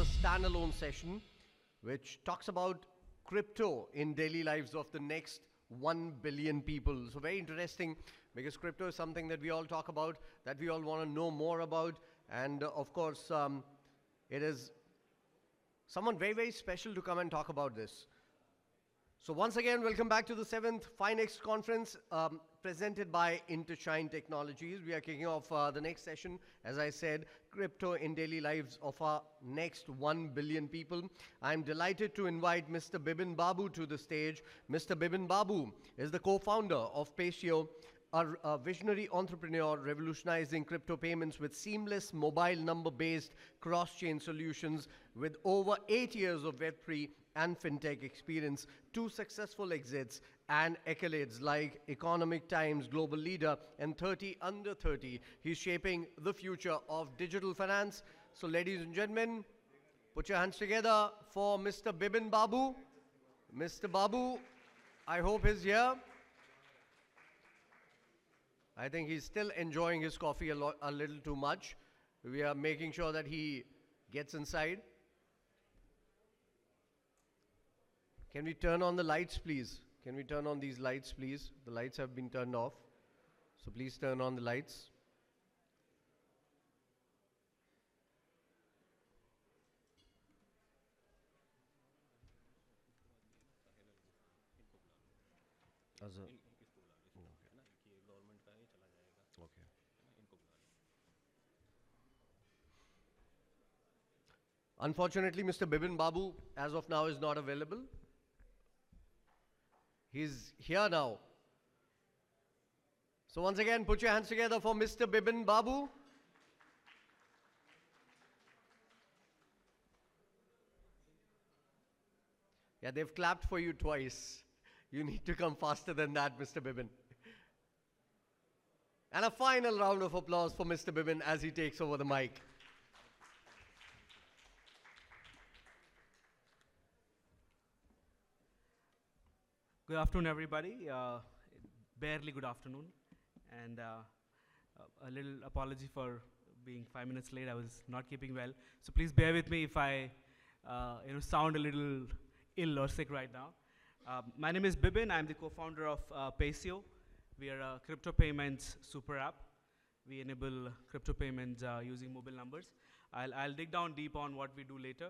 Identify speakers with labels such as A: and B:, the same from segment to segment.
A: a standalone session which talks about crypto in daily lives of the next 1 billion people. So very interesting because crypto is something that we all talk about, that we all want to know more about. And of course, it is someone very, very special to come and talk about this. So once again, welcome back to the 7th Finext conference presented by Intershine Technologies. We are kicking off the next session, as I said, crypto in daily lives of our next 1 billion people. I'm delighted to invite Mr. Bibin Babu to the stage. Mr. Bibin Babu is the co-founder of Paysio, a visionary entrepreneur revolutionizing crypto payments with seamless mobile number-based cross-chain solutions with over 8 years of Web3 and fintech experience, 2 successful exits and accolades like Economic Times Global Leader and 30 Under 30. He's shaping the future of digital finance. So ladies and gentlemen, put your hands together for Mr. Bibin Babu. Mr. Babu, I hope he's here. I think he's still enjoying his coffee a little too much. We are making sure that he gets inside. Can we turn on the lights, please? Can we turn on these lights, please? The lights have been turned off. So please turn on the lights. Okay. Unfortunately, Mr. Bibin Babu, as of now, is not available. He's here now. So once again, put your hands together for Mr. Bibin Babu. Yeah, they've clapped for you twice. You need to come faster than that, Mr. Bibin. And a final round of applause for Mr. Bibin as he takes over the mic.
B: Good afternoon, everybody. Barely good afternoon. And a little apology for being 5 minutes late. I was not keeping well. So please bear with me if I sound a little ill or sick right now. My name is Bibin. I'm the co-founder of Paysio. We are a crypto payments super app. We enable crypto payments using mobile numbers. I'll dig down deep on what we do later.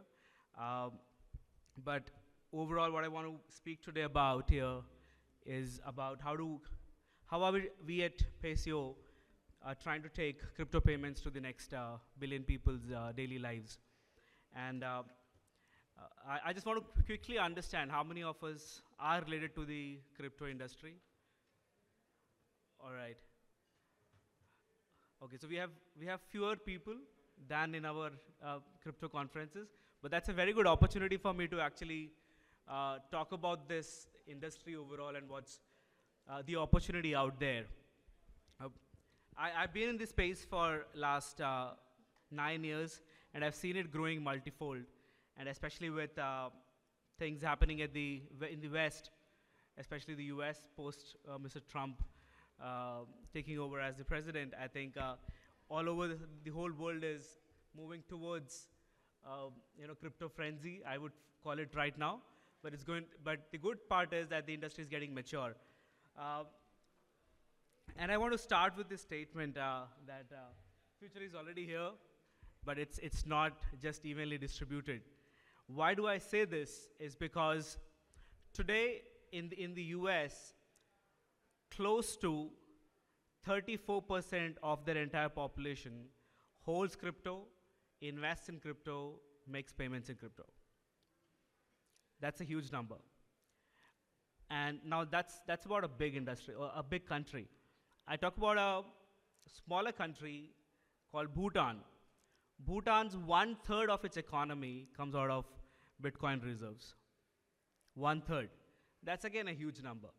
B: But overall, what I want to speak today about here is about how are we at Paysio trying to take crypto payments to the next billion people's daily lives. And I just want to quickly understand how many of us are related to the crypto industry. All right. Okay, so we have fewer people than in our crypto conferences, but that's a very good opportunity for me to actually talk about this industry overall and what's the opportunity out there. I've been in this space for last 9 years, and I've seen it growing multifold, and especially with things happening in the West, especially the US post Mr. Trump taking over as the president. I think all over the whole world is moving towards crypto frenzy, I would call it right now. But the good part is that the industry is getting mature. And I want to start with this statement that future is already here, but it's not just evenly distributed. Why do I say this? Is because today in the US, close to 34% of their entire population holds crypto, invests in crypto, makes payments in crypto. That's a huge number. And now that's about a big industry, or a big country. I talk about a smaller country called Bhutan. Bhutan's 1/3 of its economy comes out of Bitcoin reserves. 1/3. That's again a huge number.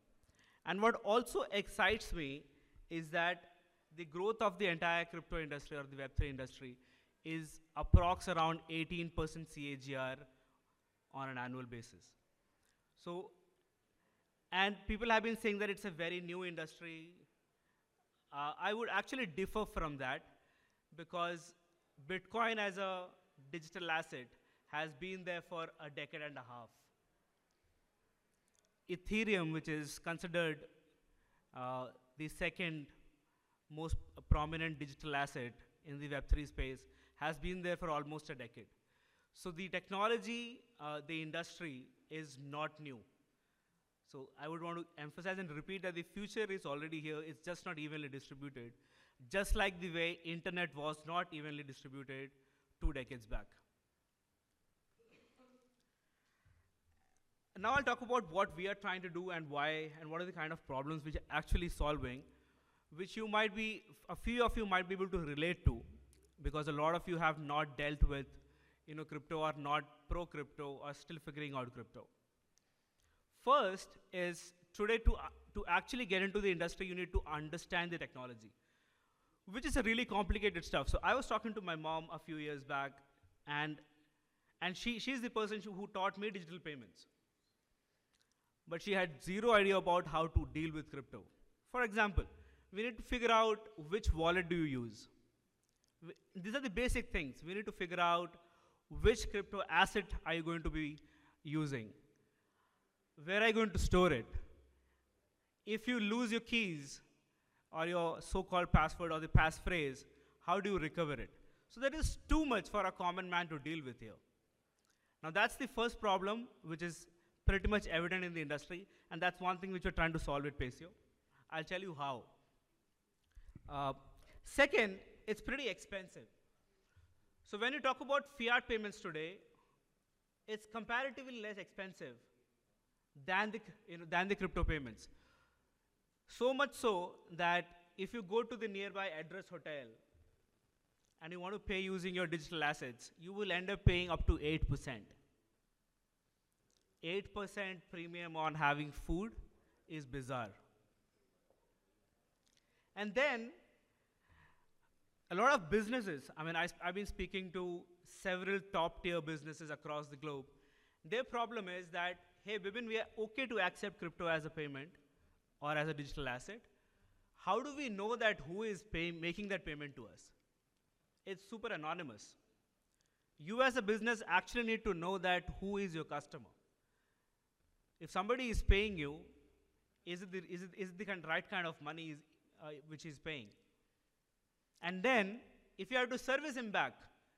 B: And what also excites me is that the growth of the entire crypto industry or the Web3 industry is approx around 18% CAGR on an annual basis. So, and people have been saying that it's a very new industry. I would actually differ from that because Bitcoin as a digital asset has been there for a decade and a half. Ethereum, which is considered the second most prominent digital asset in the Web3 space, has been there for almost a decade. So the technology, the industry is not new. So I would want to emphasize and repeat that the future is already here. It's just not evenly distributed, just like the way internet was not evenly distributed 2 decades back. Now I'll talk about what we are trying to do and why, and what are the kind of problems which are actually solving, which you might be, a few of you might be able to relate to, because a lot of you have not dealt with, crypto, or not pro-crypto, or still figuring out crypto. First is, today to actually get into the industry, you need to understand the technology, which is a really complicated stuff. So I was talking to my mom a few years back, and she's the person who taught me digital payments. But she had zero idea about how to deal with crypto. For example, we need to figure out which wallet do you use. These are the basic things. We need to figure out which crypto asset are you going to be using. Where are you going to store it? If you lose your keys or your so-called password or the passphrase, how do you recover it? So there is too much for a common man to deal with here. Now that's the first problem, which is pretty much evident in the industry, and that's one thing which we're trying to solve at Pacio. I'll tell you how. Second, it's pretty expensive. So when you talk about fiat payments today, it's comparatively less expensive than the crypto payments. So much so that if you go to the nearby address hotel and you want to pay using your digital assets, you will end up paying up to 8%. 8% premium on having food is bizarre. And then, a lot of businesses, I've been speaking to several top tier businesses across the globe. Their problem is that, hey, Bibin, we are okay to accept crypto as a payment or as a digital asset. How do we know that who is making that payment to us? It's super anonymous. You as a business actually need to know that who is your customer. If somebody is paying you, is it the right kind of money which he's paying? And then, if you have to service him back,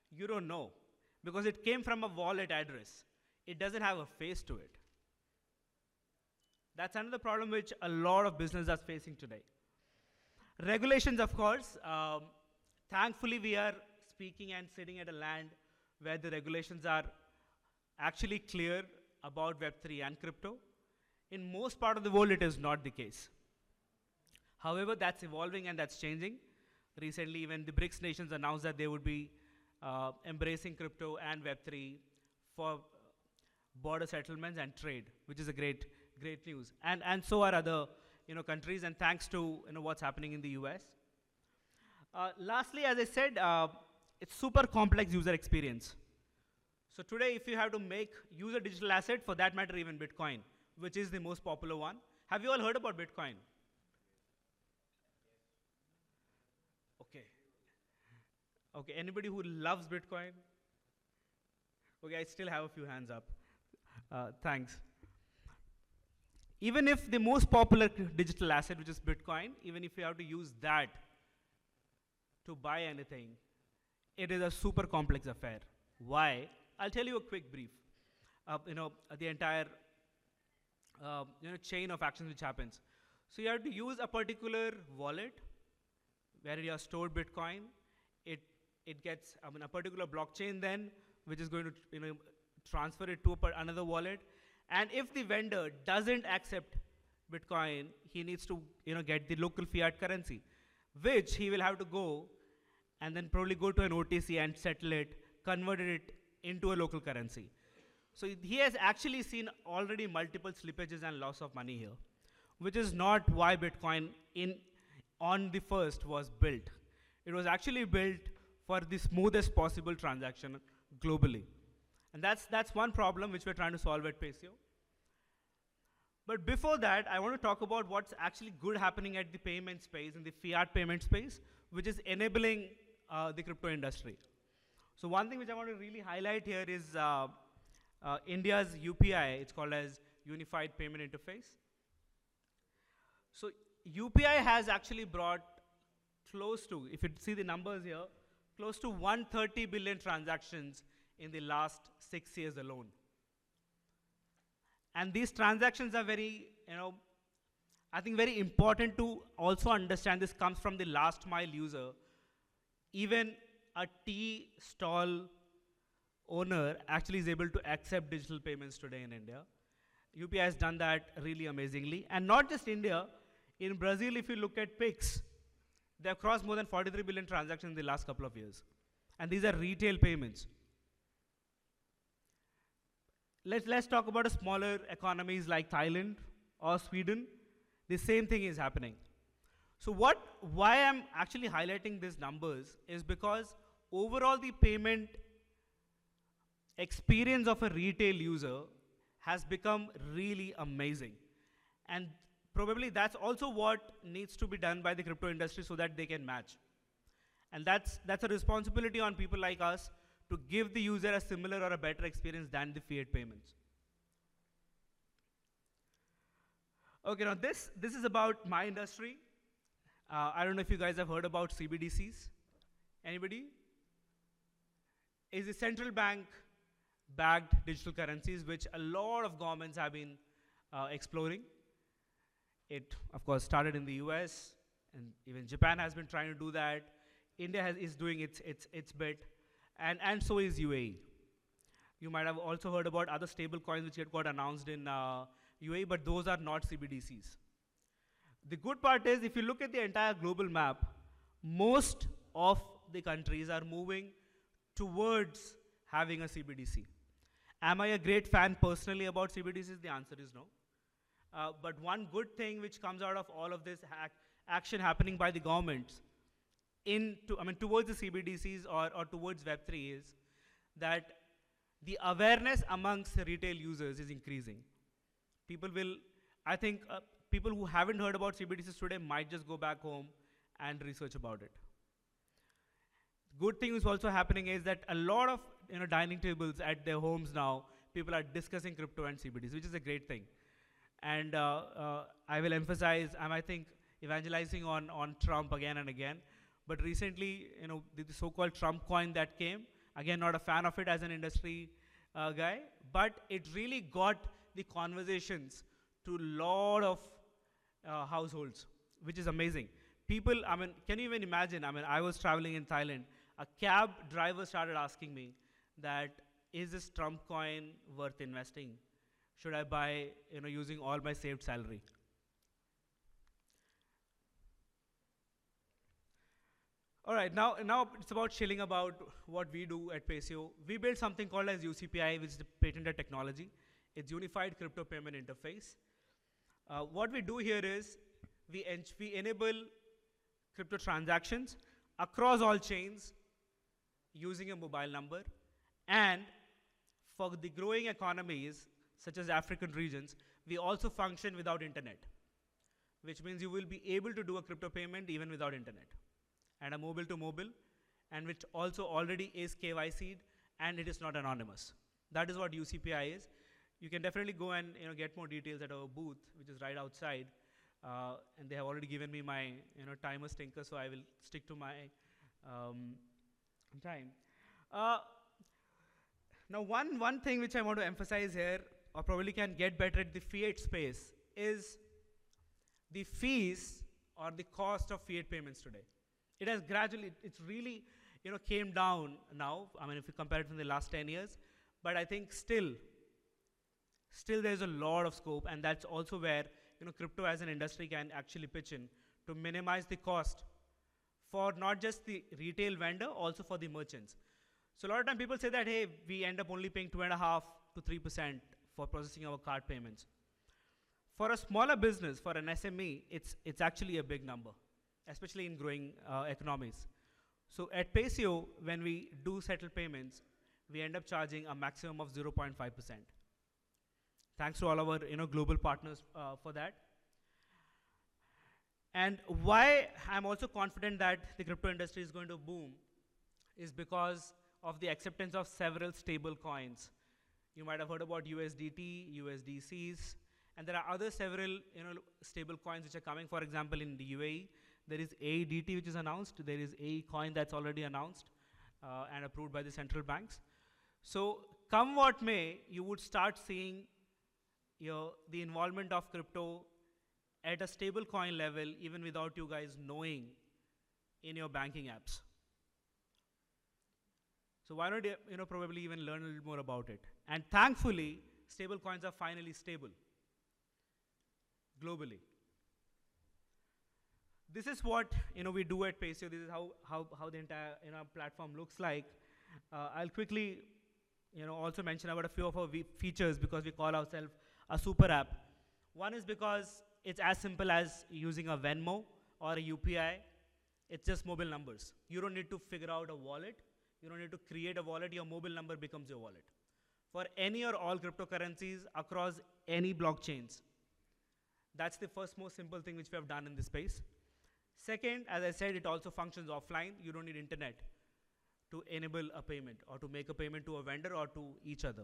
B: you don't know, because it came from a wallet address. It doesn't have a face to it. That's another problem which a lot of businesses are facing today. Regulations, of course. Thankfully, we are speaking and sitting at a land where the regulations are actually clear about Web3 and crypto. In most part of the world, it is not the case. However, that's evolving and that's changing. Recently, even the BRICS nations announced that they would be embracing crypto and Web3 for border settlements and trade, which is a great news. And so are other countries, and thanks to what's happening in the US. Lastly, as I said, it's super complex user experience. So today, if you have to use a digital asset, for that matter, even Bitcoin, which is the most popular one. Have you all heard about Bitcoin? Okay, anybody who loves Bitcoin? Okay, I still have a few hands up. Thanks. Even if the most popular digital asset, which is Bitcoin, even if you have to use that to buy anything, it is a super complex affair. Why? I'll tell you a quick brief. The entire chain of actions which happens. So you have to use a particular wallet where you have stored Bitcoin. It gets a particular blockchain then, which is going to transfer it to another wallet. And if the vendor doesn't accept Bitcoin, he needs to get the local fiat currency, which he will have to go and then probably go to an OTC and settle it, convert it into a local currency. So he has actually seen already multiple slippages and loss of money here, which is not why Bitcoin on the first was built. It was actually built for the smoothest possible transaction globally. And that's one problem which we're trying to solve at Pacio. But before that, I want to talk about what's actually good happening at the payment space, in the fiat payment space, which is enabling the crypto industry. So one thing which I want to really highlight here is India's UPI. It's called as Unified Payment Interface. So UPI has actually brought close to, if you see the numbers here, close to 130 billion transactions in the last 6 years alone. And these transactions are very, I think very important to also understand. This comes from the last mile user. Even a tea stall owner actually is able to accept digital payments today in India. UPI has done that really amazingly. And not just India, in Brazil, if you look at Pix, they have crossed more than 43 billion transactions in the last couple of years. And these are retail payments. Let's talk about smaller economies like Thailand or Sweden. The same thing is happening. So why I'm actually highlighting these numbers is because overall the payment experience of a retail user has become really amazing. And probably that's also what needs to be done by the crypto industry so that they can match. And that's a responsibility on people like us to give the user a similar or a better experience than the fiat payments. Okay, now this is about my industry. I don't know if you guys have heard about CBDCs. Anybody? Is the central bank backed digital currencies, which a lot of governments have been exploring. It, of course, started in the US, and even Japan has been trying to do that. India is doing its bit, and so is UAE. You might have also heard about other stable coins which got announced in UAE, but those are not CBDCs. The good part is, if you look at the entire global map, most of the countries are moving towards having a CBDC. Am I a great fan personally about CBDCs? The answer is no. But one good thing which comes out of all of this action happening by the governments towards the CBDCs or towards Web3 is that the awareness amongst retail users is increasing. People who haven't heard about CBDCs today might just go back home and research about it. Good thing is also happening is that a lot of dining tables at their homes now, people are discussing crypto and CBDCs, which is a great thing. And I will emphasize, I think, evangelizing on Trump again and again. But recently, the so-called Trump coin that came, again, not a fan of it as an industry guy, but it really got the conversations to a lot of households, which is amazing. People, can you even imagine? I was traveling in Thailand. A cab driver started asking me that, is this Trump coin worth investing? Should I buy, using all my saved salary? All right, now it's about chilling about what we do at Pacio. We built something called as UCPI, which is the patented technology. It's Unified Crypto Payment Interface. What we do here is we enable crypto transactions across all chains using a mobile number. And for the growing economies, such as African regions, we also function without internet, which means you will be able to do a crypto payment even without internet, and a mobile to mobile, and which also already is KYC'd, and it is not anonymous. That is what UCPI is. You can definitely go and get more details at our booth, which is right outside, and they have already given me my timer stinker, so I will stick to my time. Now, one thing which I want to emphasize here, or probably can get better at the fiat space, is the fees or the cost of fiat payments today. It has gradually, it's really, came down now. If you compare it from the last 10 years, but I think still there's a lot of scope, and that's also where, crypto as an industry can actually pitch in to minimize the cost for not just the retail vendor, also for the merchants. So a lot of time people say that, hey, we end up only paying 2.5% to 3% for processing our card payments. For a smaller business, for an SME, it's actually a big number, especially in growing economies. So at Pacio, when we do settle payments, we end up charging a maximum of 0.5%. Thanks to all our global partners for that. And why I'm also confident that the crypto industry is going to boom is because of the acceptance of several stable coins. You might have heard about USDT, USDCs, and there are other several stable coins which are coming. For example, in the UAE, there is AEDT which is announced. There is a coin that's already announced and approved by the central banks. So come what may, you would start seeing the involvement of crypto at a stable coin level even without you guys knowing in your banking apps. So why not probably even learn a little more about it? And thankfully, stable coins are finally stable globally. This is what we do at Payseo. This is how the entire platform looks like. I'll quickly also mention about a few of our features because we call ourselves a super app. One is because it's as simple as using a Venmo or a UPI. It's just mobile numbers. You don't need to figure out a wallet. You don't need to create a wallet. Your mobile number becomes your wallet. For any or all cryptocurrencies across any blockchains. That's the first most simple thing which we have done in this space. Second, as I said, it also functions offline. You don't need internet to enable a payment or to make a payment to a vendor or to each other.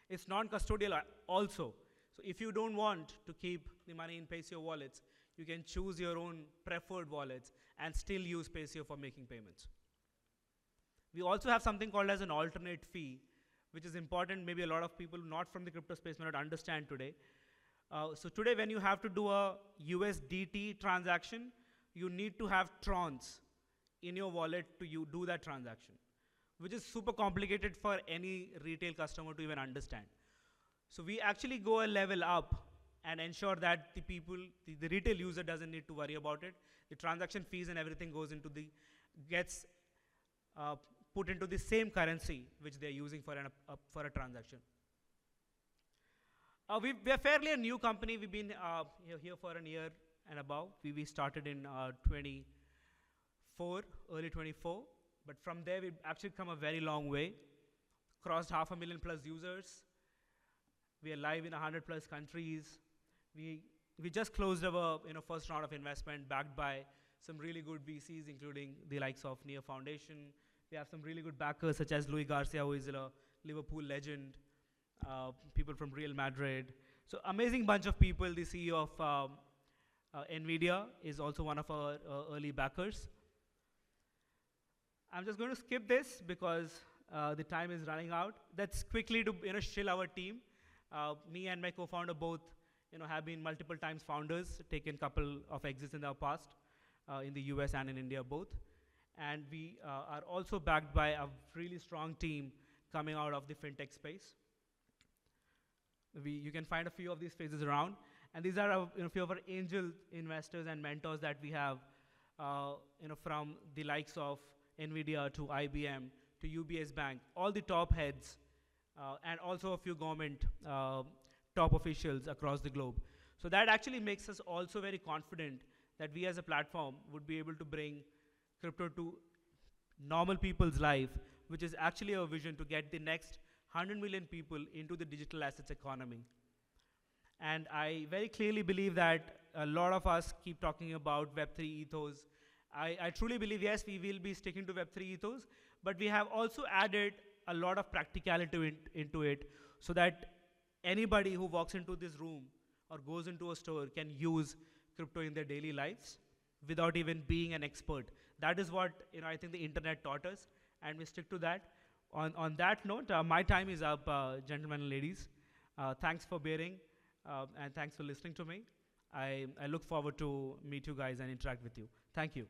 B: It's non-custodial also. So if you don't want to keep the money in Payseo wallets, you can choose your own preferred wallets and still use Payseo for making payments. We also have something called as an alternate fee, which is important. Maybe a lot of people not from the crypto space may not understand today. So today when you have to do a USDT transaction, you need to have Trons in your wallet to do that transaction, which is super complicated for any retail customer to even understand. So we actually go a level up and ensure that the retail user doesn't need to worry about it. The transaction fees and everything gets put into the same currency which they're using for a transaction. We are fairly a new company. We've been here for a year and above. We started in early 24, but from there we've actually come a very long way. Crossed 500,000 plus users. We are live in 100 plus countries. We just closed our first round of investment backed by some really good VCs, including the likes of Nia Foundation. We have some really good backers such as Luis Garcia, who is a Liverpool legend, people from Real Madrid. So amazing bunch of people. The CEO of NVIDIA is also one of our early backers. I'm just going to skip this because the time is running out. That's quickly to shill our team. Me and my co-founder both have been multiple times founders, taken a couple of exits in our past, in the US and in India both. And we are also backed by a really strong team coming out of the fintech space. You can find a few of these faces around. And these are a few of our angel investors and mentors that we have, from the likes of NVIDIA to IBM to UBS Bank, all the top heads, and also a few government top officials across the globe. So that actually makes us also very confident that we as a platform would be able to bring crypto to normal people's life, which is actually our vision to get the next 100 million people into the digital assets economy. And I very clearly believe that a lot of us keep talking about Web3 ethos. I truly believe, yes, we will be sticking to Web3 ethos, but we have also added a lot of practicality into it so that anybody who walks into this room or goes into a store can use crypto in their daily lives without even being an expert. That is what I think the internet taught us, and we stick to that. On that note, my time is up, gentlemen and ladies. Thanks for bearing, and thanks for listening to me. I look forward to meet you guys and interact with you. Thank you.